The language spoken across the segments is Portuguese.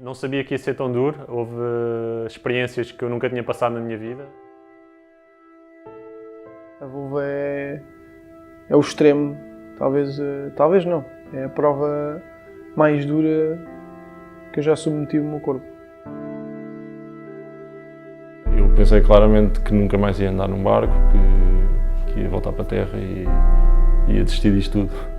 Não sabia que ia ser tão duro, houve experiências que eu nunca tinha passado na minha vida. A Volvo é o extremo, talvez não, é a prova mais dura que eu já submeti o meu corpo. Eu pensei claramente que nunca mais ia andar num barco, que ia voltar para a terra e ia desistir disto tudo.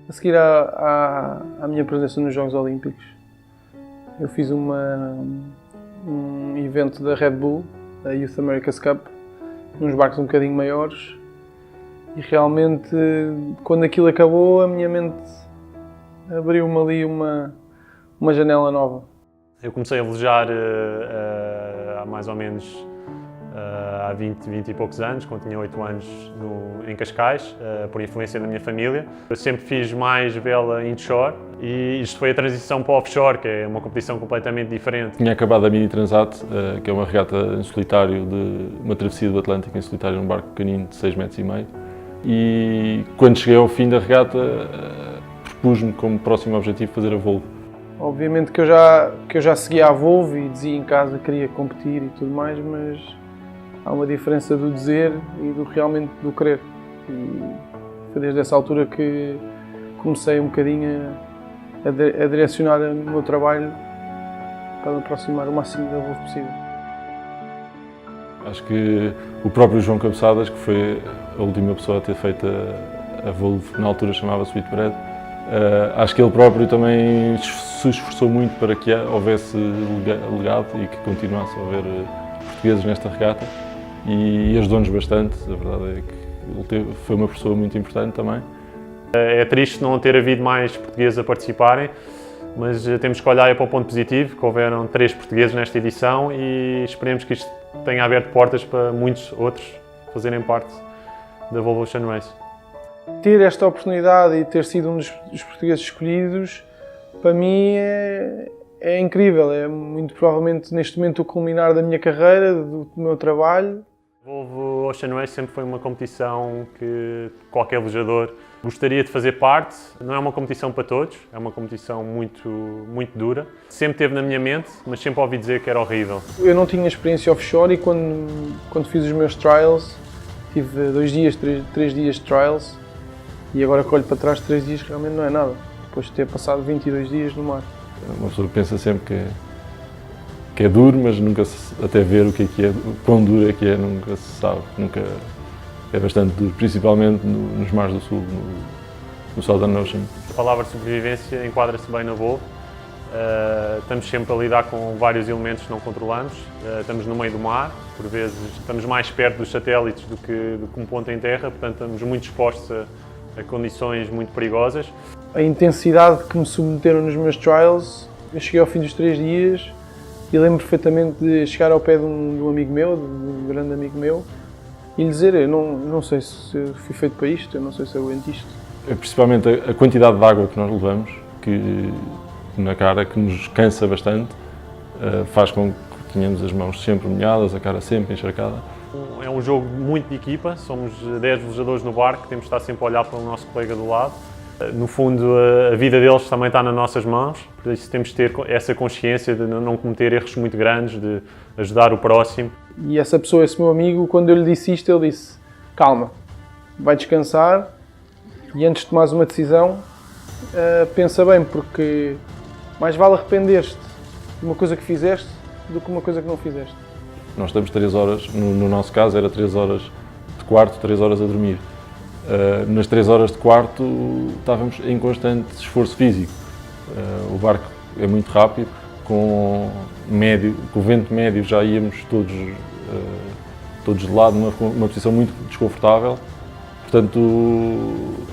A seguir à minha presença nos Jogos Olímpicos, eu fiz um evento da Red Bull, a Youth America's Cup, nos barcos um bocadinho maiores, e realmente, quando aquilo acabou, a minha mente abriu-me ali uma janela nova. Eu comecei a velejar há mais ou menos há 20 e poucos anos, quando tinha 8 anos em Cascais, por influência da minha família. Eu sempre fiz mais vela inshore e isto foi a transição para o offshore, que é uma competição completamente diferente. Tinha acabado a Mini Transat, que é uma regata em solitário, uma travessia do Atlântico em solitário num barco pequenino de 6,5 metros. E quando cheguei ao fim da regata, propus-me como próximo objetivo fazer a Volvo. Obviamente que eu já seguia a Volvo e dizia em casa que queria competir e tudo mais, mas há uma diferença do dizer e realmente do querer. E foi desde essa altura que comecei um bocadinho a direcionar o meu trabalho para me aproximar o máximo da Volvo possível. Acho que o próprio João Cabeçadas, que foi a última pessoa a ter feito a Volvo, na altura chamava-se Whitbread, acho que ele próprio também se esforçou muito para que houvesse legado e que continuasse a haver portugueses nesta regata. E ajudou-nos bastante, a verdade é que ele foi uma pessoa muito importante também. É triste não ter havido mais portugueses a participarem, mas temos que olhar para o ponto positivo, que houveram 3 portugueses nesta edição e esperemos que isto tenha aberto portas para muitos outros fazerem parte da Volvo Ocean Race. Ter esta oportunidade e ter sido um dos portugueses escolhidos, para mim é incrível, é muito provavelmente neste momento o culminar da minha carreira, do meu trabalho. A Volvo Ocean Race sempre foi uma competição que qualquer velejador gostaria de fazer parte. Não é uma competição para todos, é uma competição muito dura. Sempre teve na minha mente, mas sempre ouvi dizer que era horrível. Eu não tinha experiência offshore e quando fiz os meus trials, tive 2 dias, 3 dias de trials e agora que olho para trás, 3 dias realmente não é nada, depois de ter passado 22 dias no mar. Uma pessoa pensa sempre que é duro, mas nunca até ver o que é, quão duro é que é, nunca se sabe. É bastante duro, principalmente nos mares do Sul, no Southern Ocean. A palavra sobrevivência enquadra-se bem na Volvo. Estamos sempre a lidar com vários elementos que não controlamos. Estamos no meio do mar, por vezes estamos mais perto dos satélites do que um ponto em terra, portanto estamos muito expostos a condições muito perigosas. A intensidade que me submeteram nos meus trials, eu cheguei ao fim dos 3 dias e lembro perfeitamente de chegar ao pé de um amigo meu, de um grande amigo meu, e lhe dizer, eu não sei se fui feito para isto, eu não sei se aguento isto. Principalmente a quantidade de água que nós levamos na cara, que nos cansa bastante, faz com que tenhamos as mãos sempre molhadas, a cara sempre encharcada. É um jogo muito de equipa, somos 10 velejadores no barco, temos de estar sempre a olhar para o nosso colega do lado. No fundo, a vida deles também está nas nossas mãos, por isso temos de ter essa consciência de não cometer erros muito grandes, de ajudar o próximo. E essa pessoa, esse meu amigo, quando eu lhe disse isto, ele disse, calma, vai descansar e antes de tomares uma decisão, pensa bem, porque mais vale arrepender-te de uma coisa que fizeste do que uma coisa que não fizeste. Nós estamos 3 horas, no nosso caso era 3 horas de quarto, 3 horas a dormir. Nas 3 horas de quarto estávamos em constante esforço físico. O barco é muito rápido, com o vento médio já íamos todos de lado, numa posição muito desconfortável. Portanto,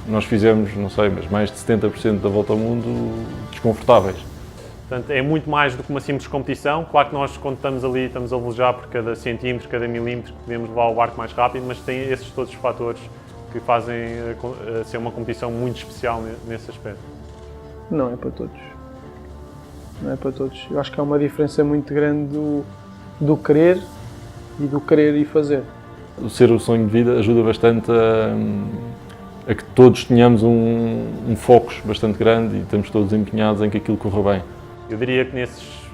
nós fizemos, não sei, mas mais de 70% da volta ao mundo desconfortáveis. Portanto, é muito mais do que uma simples competição. Claro que nós, quando estamos ali, estamos a velejar por cada centímetro, cada milímetro, podemos levar o barco mais rápido, mas tem esses todos os fatores que fazem ser uma competição muito especial nesse aspecto. Não é para todos. não é para todos. Eu acho que há uma diferença muito grande do querer e fazer. O ser o sonho de vida ajuda bastante a que todos tenhamos um foco bastante grande e estamos todos empenhados em que aquilo corra bem. Eu diria que nesses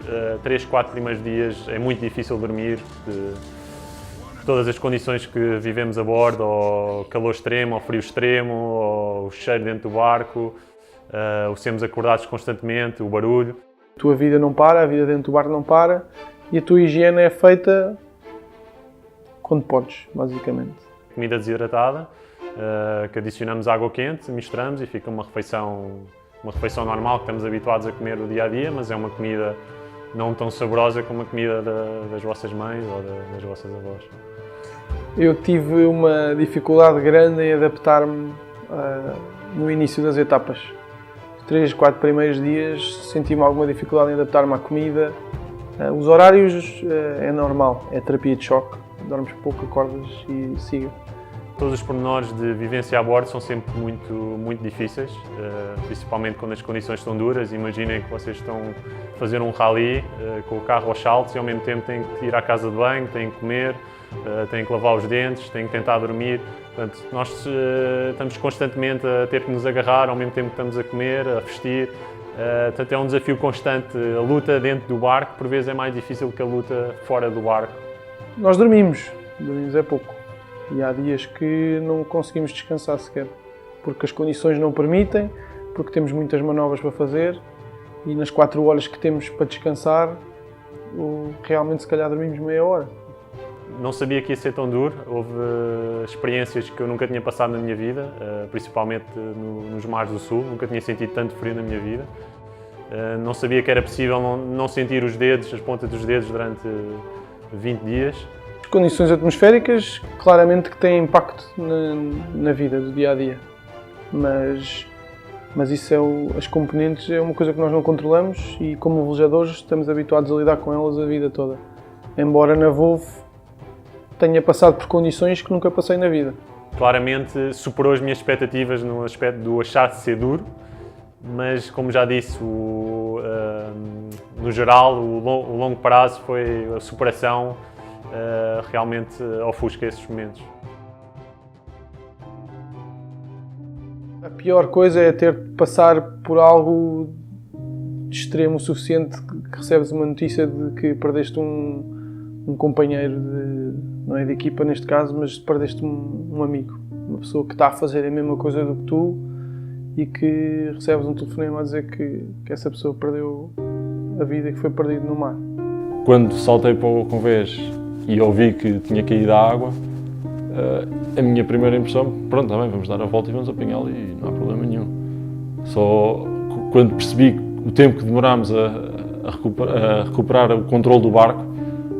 3, 4 primeiros dias é muito difícil dormir, por todas as condições que vivemos a bordo, ou calor extremo, ou frio extremo, ou o cheiro dentro do barco, o sermos acordados constantemente, o barulho. A tua vida não para, a vida dentro do barco não para e a tua higiene é feita quando podes, basicamente. Comida desidratada, que adicionamos água quente, misturamos e fica uma refeição normal que estamos habituados a comer no dia a dia, mas é uma comida não tão saborosa como a comida das vossas mães ou das vossas avós. Eu tive uma dificuldade grande em adaptar-me no início das etapas. Os 3, 4 primeiros dias senti-me alguma dificuldade em adaptar-me à comida. Os horários é normal, é terapia de choque. Dormes pouco, acordas e siga. Todos os pormenores de vivência a bordo são sempre muito difíceis, principalmente quando as condições estão duras. Imaginem que vocês estão a fazer um rally com o carro aos saltos e ao mesmo tempo têm que ir à casa de banho, têm que comer, têm que lavar os dentes, têm que tentar dormir. Portanto, nós estamos constantemente a ter que nos agarrar ao mesmo tempo que estamos a comer, a vestir. Portanto, é um desafio constante. A luta dentro do barco, por vezes, é mais difícil que a luta fora do barco. Nós dormimos é pouco. E há dias que não conseguimos descansar sequer, porque as condições não permitem, porque temos muitas manobras para fazer e nas 4 horas que temos para descansar, realmente se calhar dormimos meia hora. Não sabia que ia ser tão duro, houve experiências que eu nunca tinha passado na minha vida, principalmente nos mares do sul, nunca tinha sentido tanto frio na minha vida. Não sabia que era possível não sentir os dedos, as pontas dos dedos durante 20 dias. As condições atmosféricas, claramente que têm impacto na vida do dia-a-dia, mas isso as componentes é uma coisa que nós não controlamos e como velejadores estamos habituados a lidar com elas a vida toda. Embora na Volvo tenha passado por condições que nunca passei na vida. Claramente superou as minhas expectativas no aspecto do achar de ser duro, mas como já disse, no geral, o longo prazo foi a superação, realmente ofusca esses momentos. A pior coisa é ter de passar por algo de extremo o suficiente que recebes uma notícia de que perdeste um companheiro, não é de equipa neste caso, mas perdeste um amigo, uma pessoa que está a fazer a mesma coisa do que tu e que recebes um telefonema a dizer que essa pessoa perdeu a vida e que foi perdido no mar. Quando saltei para o convés e ouvi que tinha caído a água, a minha primeira impressão, pronto, também vamos dar a volta e vamos apanhá-lo e não há problema nenhum. Só quando percebi o tempo que demorámos a recuperar o controle do barco,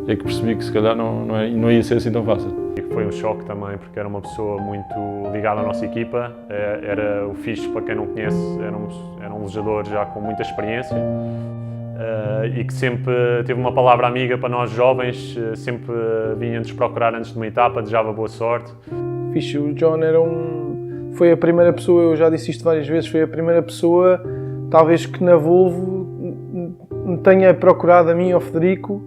é que percebi que se calhar não ia ser assim tão fácil. Foi um choque também, porque era uma pessoa muito ligada à nossa equipa, era o fixe, para quem não conhece, era um velejador já com muita experiência e que sempre teve uma palavra amiga para nós jovens, sempre vinha-nos procurar antes de uma etapa, desejava boa sorte. Fixe, o John foi a primeira pessoa, eu já disse isto várias vezes, foi a primeira pessoa, talvez que na Volvo me tenha procurado a mim, ao Federico,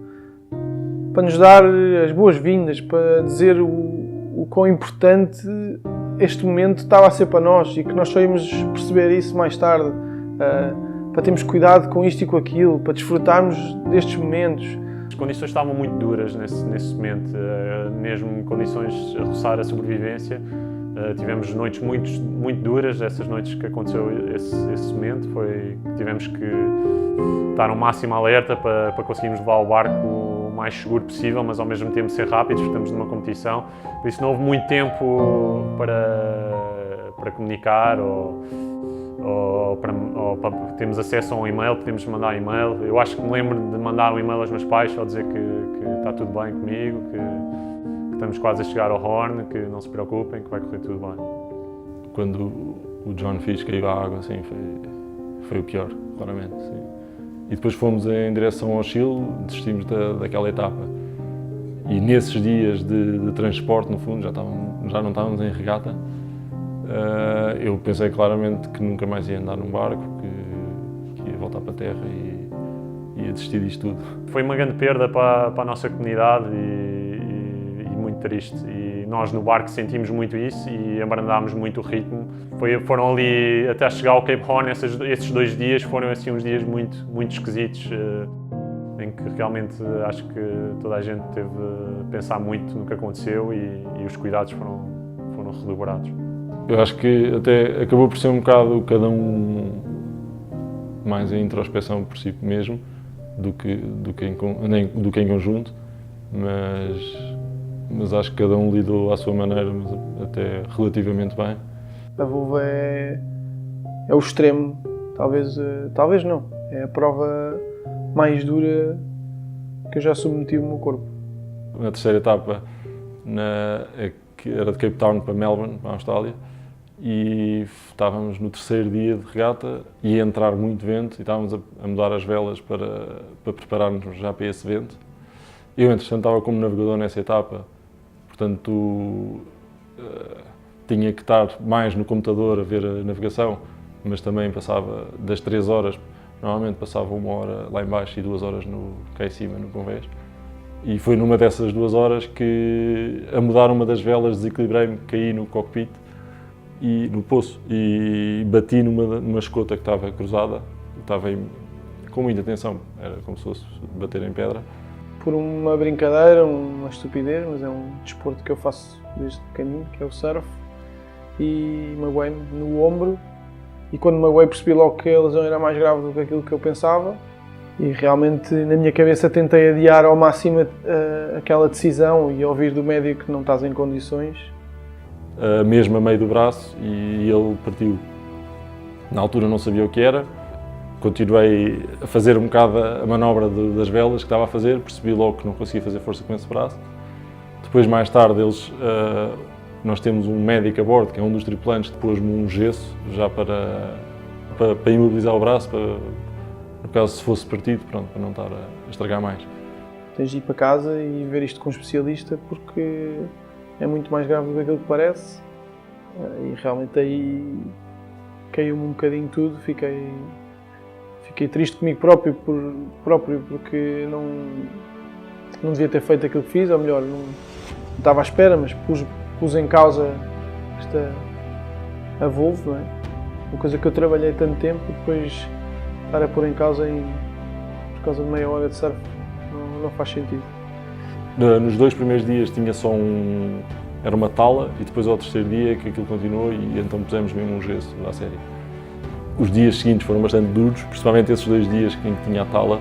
para nos dar as boas-vindas, para dizer o quão importante este momento estava a ser para nós e que nós só íamos perceber isso mais tarde, para termos cuidado com isto e com aquilo, para desfrutarmos destes momentos. As condições estavam muito duras nesse momento, mesmo condições a roçar a sobrevivência. Tivemos noites muito duras, essas noites que aconteceu esse momento, foi que tivemos que estar no máximo alerta para conseguirmos levar o barco o mais seguro possível, mas ao mesmo tempo ser rápidos, porque estamos numa competição. Por isso não houve muito tempo para comunicar ou para termos acesso a um e-mail, podemos mandar e-mail. Eu acho que me lembro de mandar um e-mail aos meus pais só dizer que está tudo bem comigo, que estamos quase a chegar ao Horn, que não se preocupem, que vai correr tudo bem. Quando o John Fish caiu à água, assim, foi o pior, claramente. Sim. E depois fomos em direção ao Chile, desistimos daquela etapa. E nesses dias de transporte, no fundo, já não estávamos em regata, eu pensei claramente que nunca mais ia andar num barco, que ia voltar para a terra a desistir disto tudo. Foi uma grande perda para a nossa comunidade e muito triste. E nós no barco sentimos muito isso e abrandámos muito o ritmo. Foram ali, até chegar ao Cape Horn, esses 2 dias foram assim uns dias muito esquisitos, em que realmente acho que toda a gente teve a pensar muito no que aconteceu e os cuidados foram redobrados. Eu acho que até acabou por ser um bocado cada um mais em introspeção por si mesmo do que em conjunto, mas acho que cada um lidou à sua maneira, mas até relativamente bem. A vulva é o extremo, talvez não, é a prova mais dura que eu já submeti o meu corpo. Na terceira etapa, que era de Cape Town para Melbourne, para a Austrália, e estávamos no 3º dia de regata, ia entrar muito vento e estávamos a mudar as velas para preparar-nos já para esse vento. Eu, entretanto, estava como navegador nessa etapa, portanto tinha que estar mais no computador a ver a navegação, mas também passava das 3 horas, normalmente passava 1 hora lá em baixo e 2 horas cá em cima, no convés. E foi numa dessas 2 horas que, a mudar uma das velas, desequilibrei-me, caí no cockpit, e no poço, e bati numa escota que estava cruzada, estava com muita tensão, era como se fosse bater em pedra. Por uma brincadeira, uma estupidez, mas é um desporto que eu faço desde pequenino, que é o surf, e magoei-me no ombro, e quando magoei percebi logo que a lesão era mais grave do que aquilo que eu pensava, e realmente na minha cabeça tentei adiar ao máximo aquela decisão e ouvir do médico que não estás em condições. Mesmo a meio do braço, e ele partiu. Na altura não sabia o que era, continuei a fazer um bocado a manobra das velas que estava a fazer, percebi logo que não conseguia fazer força com esse braço. Depois, mais tarde, nós temos um médico a bordo, que é um dos tripulantes, que pôs-me um gesso já para imobilizar o braço, no caso se fosse partido, pronto, para não estar a estragar mais. Tens de ir para casa e ver isto com um especialista, porque é muito mais grave do que aquilo que parece, e realmente aí caiu-me um bocadinho tudo, fiquei triste comigo próprio porque não devia ter feito aquilo que fiz, ou melhor, não estava à espera, mas pus em causa a Volvo, não é? Uma coisa que eu trabalhei tanto tempo e depois estar a pôr em causa por causa de meia hora de surf não faz sentido. Nos 2 primeiros dias tinha só era uma tala, e depois ao 3º dia que aquilo continuou, e então pusemos mesmo um gesso à série. Os dias seguintes foram bastante duros, principalmente esses 2 dias em que tinha a tala.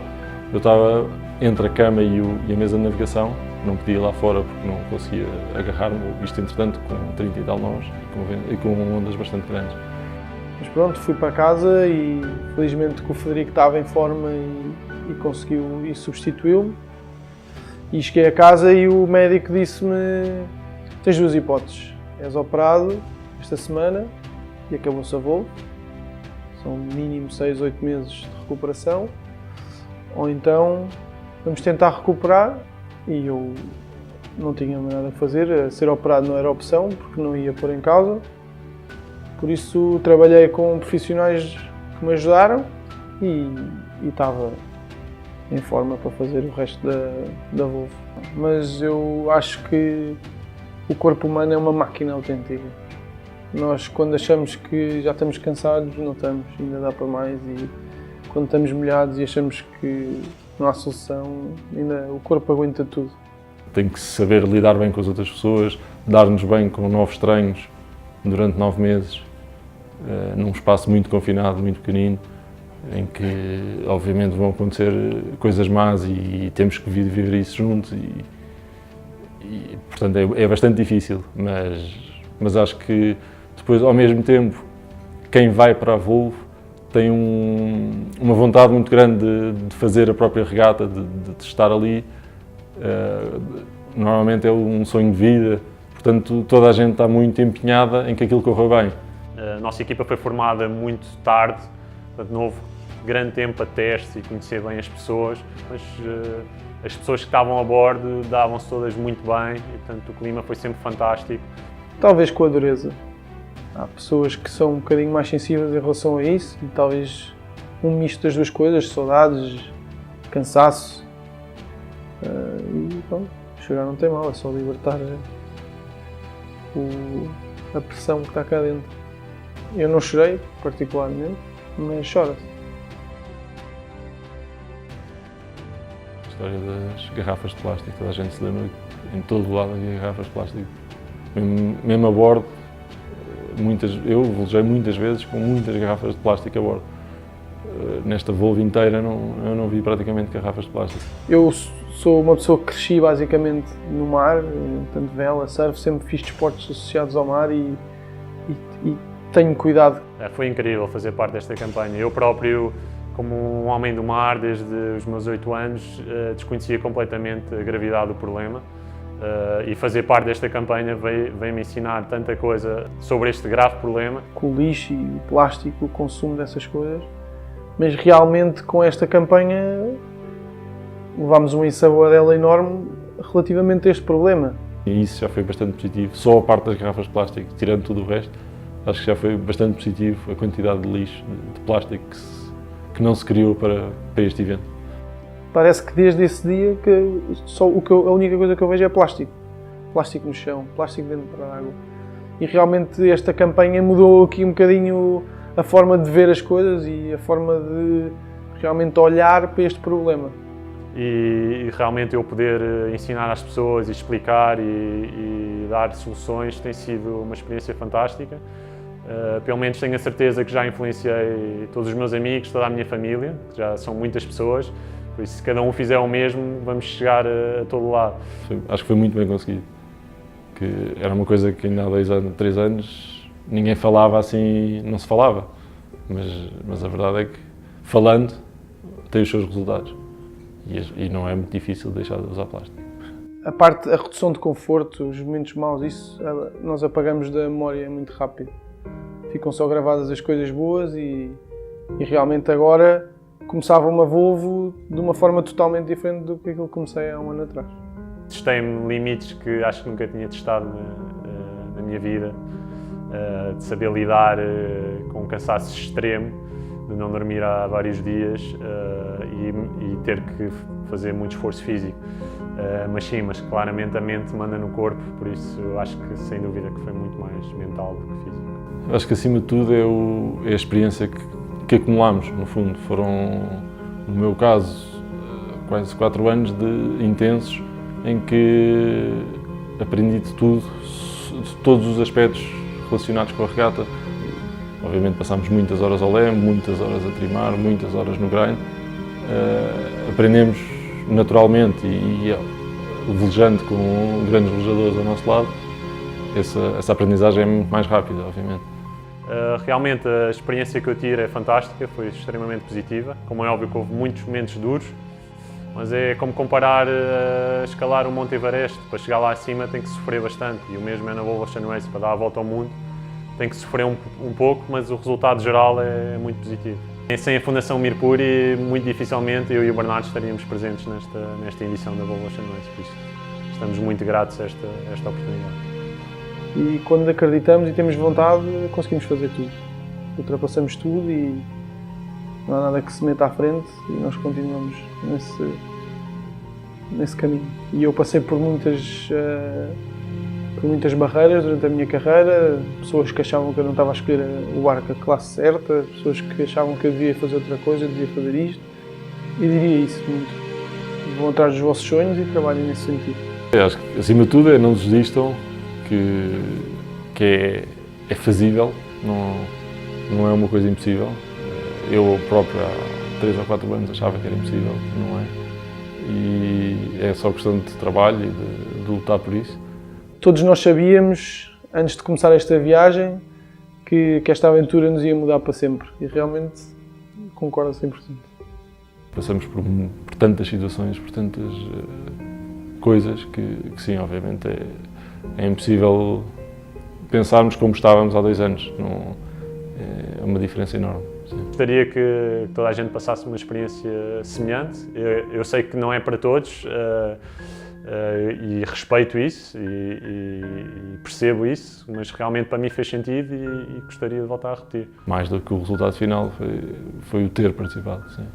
Eu estava entre a cama e a mesa de navegação, não podia ir lá fora porque não conseguia agarrar-me, isto entretanto com 30 e tal nós e com ondas bastante grandes. Mas pronto, fui para casa e felizmente que o Frederico estava em forma e conseguiu e substituiu-me. E cheguei a casa e o médico disse-me: tens 2 hipóteses, és operado esta semana e acabou-se a Volvo, são mínimo 6, 8 meses de recuperação, ou então vamos tentar recuperar. E eu não tinha nada a fazer, ser operado não era opção, porque não ia pôr em causa. Por isso trabalhei com profissionais que me ajudaram e estava em forma para fazer o resto da Volvo. Mas eu acho que o corpo humano é uma máquina autêntica. Nós, quando achamos que já estamos cansados, não estamos, ainda dá para mais, e quando estamos molhados e achamos que não há solução, ainda o corpo aguenta tudo. Tem que saber lidar bem com as outras pessoas, dar-nos bem com novos estranhos durante 9 meses, num espaço muito confinado, muito pequenino, em que obviamente vão acontecer coisas más e temos que viver isso juntos, e portanto é bastante difícil, mas acho que depois, ao mesmo tempo, quem vai para a Volvo tem uma vontade muito grande de fazer a própria regata, de estar ali. Normalmente é um sonho de vida, portanto toda a gente está muito empenhada em que aquilo corra bem. A nossa equipa foi formada muito tarde, portanto não houve grande tempo a testes e conhecer bem as pessoas, mas as pessoas que estavam a bordo davam-se todas muito bem, e portanto o clima foi sempre fantástico. Talvez com a dureza. Há pessoas que são um bocadinho mais sensíveis em relação a isso, e talvez um misto das 2 coisas, saudades, cansaço. E pronto, chorar não tem mal, é só libertar a pressão que está cá dentro. Eu não chorei, particularmente, mas chora-se. A história das garrafas de plástico, toda a gente se lembra que em todo o lado havia garrafas de plástico. Mesmo a bordo, eu velejei muitas vezes com muitas garrafas de plástico a bordo. Nesta Volvo inteira eu não vi praticamente garrafas de plástico. Eu sou uma pessoa que cresci basicamente no mar, tanto vela, surf, sempre fiz desportos associados ao mar e tenho cuidado. Foi incrível fazer parte desta campanha. Eu próprio, como um homem do mar, desde os meus 8 anos, desconhecia completamente a gravidade do problema. E fazer parte desta campanha veio-me ensinar tanta coisa sobre este grave problema. Com o lixo e o plástico, o consumo dessas coisas. Mas realmente com esta campanha levámos uma ensaboadela enorme relativamente a este problema. E isso já foi bastante positivo. Só a parte das garrafas de plástico, tirando tudo o resto, acho que já foi bastante positivo a quantidade de lixo, de plástico que não se criou para este evento. Parece que desde esse dia que a única coisa que eu vejo é plástico. Plástico no chão, plástico dentro da água. E realmente esta campanha mudou aqui um bocadinho a forma de ver as coisas e a forma de realmente olhar para este problema. E realmente eu poder ensinar às pessoas e explicar e dar soluções tem sido uma experiência fantástica. Pelo menos tenho a certeza que já influenciei todos os meus amigos, toda a minha família, que já são muitas pessoas. Por isso, se cada um fizer o mesmo, vamos chegar a todo lado. Acho que foi muito bem conseguido. Que era uma coisa que ainda há 2 anos, 3 anos, ninguém falava assim, não se falava. Mas a verdade é que, falando, tem os seus resultados. E não é muito difícil deixar de usar plástico. A redução de conforto, os momentos maus, isso nós apagamos da memória muito rápido. Ficam só gravadas as coisas boas e realmente agora começava uma Volvo de uma forma totalmente diferente do que aquilo que comecei há um ano atrás. Testei-me limites que acho que nunca tinha testado na minha vida, de saber lidar com um cansaço extremo, de não dormir há vários dias e ter que fazer muito esforço físico. Mas claramente a mente manda no corpo, por isso eu acho que sem dúvida que foi muito mais mental do que físico. Acho que acima de tudo é a experiência que acumulámos, no fundo. Foram, no meu caso, quase 4 anos de intensos em que aprendi de tudo, de todos os aspectos relacionados com a regata. Obviamente passámos muitas horas ao leme, muitas horas a trimar, muitas horas no grind. Aprendemos naturalmente e velejando com grandes velejadores ao nosso lado, essa aprendizagem é muito mais rápida, obviamente. Realmente a experiência que eu tive é fantástica, foi extremamente positiva. Como é óbvio que houve muitos momentos duros, mas é como comparar escalar o Monte Everest. Para chegar lá acima tem que sofrer bastante e o mesmo é na Volvo Ocean Race, para dar a volta ao mundo tem que sofrer um pouco, mas o resultado geral é muito positivo. Sem a Fundação Mirpuri, muito dificilmente eu e o Bernardo estaríamos presentes nesta edição da Volvo Ocean Race, por isso estamos muito gratos a esta oportunidade. E quando acreditamos e temos vontade, conseguimos fazer tudo. Ultrapassamos tudo e não há nada que se meta à frente e nós continuamos nesse caminho. E eu passei por muitas barreiras durante a minha carreira, pessoas que achavam que eu não estava a escolher o barco a classe certa, pessoas que achavam que eu devia fazer outra coisa, eu devia fazer isto. E diria isso muito. Vão atrás dos vossos sonhos e trabalhem nesse sentido. Eu acho que, acima de tudo, não desistam, que é fazível, não é uma coisa impossível. Eu próprio há 3 ou 4 anos achava que era impossível, não é. E é só questão de trabalho e de lutar por isso. Todos nós sabíamos, antes de começar esta viagem, que esta aventura nos ia mudar para sempre. E realmente concordo a 100%. Passamos por tantas situações, por tantas coisas que sim, obviamente é impossível pensarmos como estávamos há 2 anos. É uma diferença enorme. Sim. Gostaria que toda a gente passasse uma experiência semelhante. Eu sei que não é para todos e respeito isso e percebo isso, mas realmente para mim fez sentido e gostaria de voltar a repetir. Mais do que o resultado final foi o ter participado. Sim.